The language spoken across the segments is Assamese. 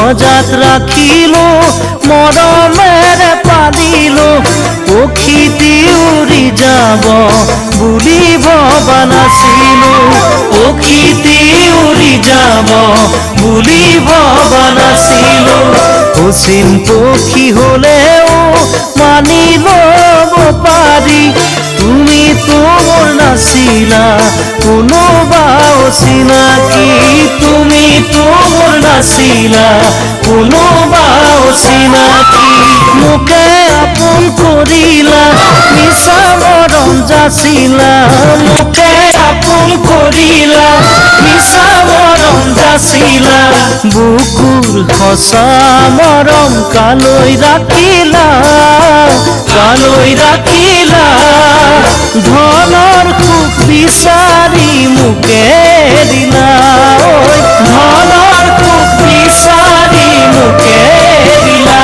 পঁজাত ৰাখিলো মৰমেৰে পালিলো পক্ষীটি উৰি যাব বুলি ভবা নাছিলো পক্ষীটি উৰি যাব বুলি ভবা নাছিলো অচিন পক্ষী হলেও মানি ল'ব পাৰি তুমি তোৰ নাছিলা কোনোবা অচিনাকি তুমি তোৰ নাছিলা কোনোবা অচিনাকি মোকে আপোন কৰিলা মিছা মৰম যাচিলা মোকে আপোন কৰিলা মিছা মৰম যাচিলা বুকুৰ সঁচা মৰম কালৈ ৰাখিলা ধনৰ সুখ বিচাৰি মোকে দিলা ধনৰ সুখ বিচাৰি মোকে দিলা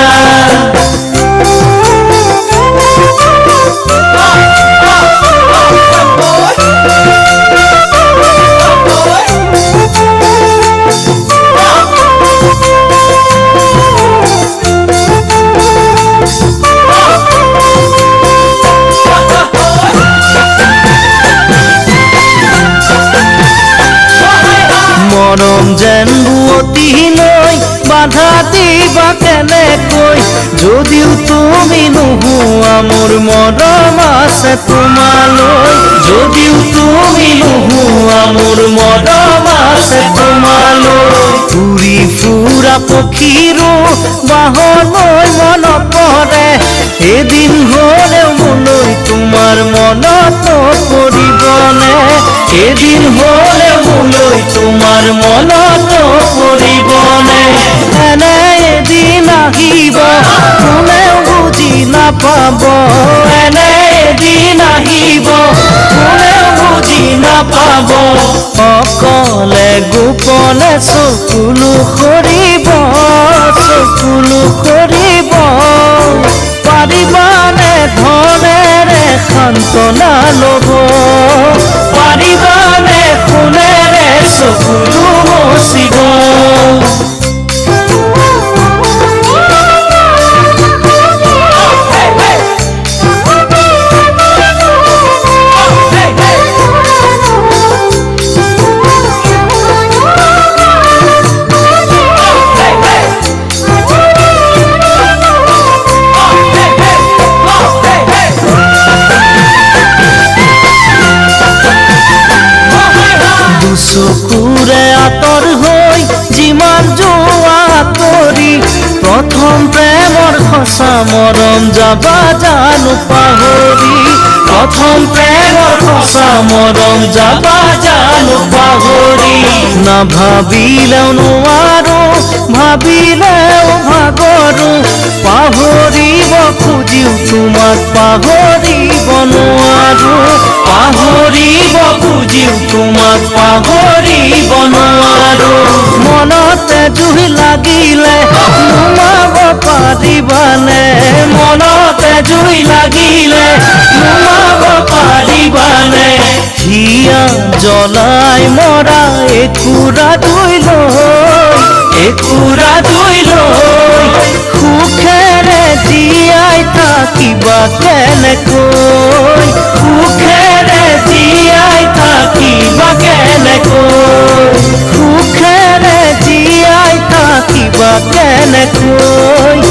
মৰম যেন বুৱতী লৈ বাধা দিবা কেনেকৈ যদিও তুমি নোহোৱা মোৰ মৰম আছে তোমালৈ যদিও তুমি নোহোৱা মোৰ মৰম আছে তোমালৈ উৰি ফুৰা পক্ষীৰো বাহলৈ মনত পৰে এদিন হ'লেও মোলৈ তোমাৰ মনত পৰিবনে এদিন হ'লেও মোলৈ তোমাৰ মনত পৰিবনে এনে এদিন আহিব কোনেও বুজি নাপাব এনে এদিন আহিব কোনেও বুজি নাপাব অকলে গোপনে চকুলো সৰিব পাৰিবানে ধনেৰে সান্তনা ল'ব পাৰিবানে সোণেৰে চকুলো মচিব চকুৰে আঁতৰ হৈ যিমান যোৱা আঁতৰি প্ৰথম প্ৰেমৰ সঁচা মৰম যাবা জানো পাহৰি প্ৰথম প্ৰেমৰ সঁচা মৰম যাবা জানো পাহৰি নাভাবিলেও নোৱাৰো ভাবিলেও ভাগৰো পাহৰিব খুজিও তোমাক পাহৰিব নোৱাৰো পাহৰিব খুজিও তোমাক পাহৰিব নোৱাৰো মনতে জুই লাগিলে নুমাব পাৰিবানে মনতে জুই লাগিলে নুমাব পাৰিবানে হিয়া জ্বলাই মৰা একুৰা ধুই লৈ সুখেৰে জীয়াই থাকিবা কেনেকৈ সুখেৰে জীয়াই থাকিবা কেনেকৈ সুখেৰে জীয়াই থাকিবা কেনেকৈ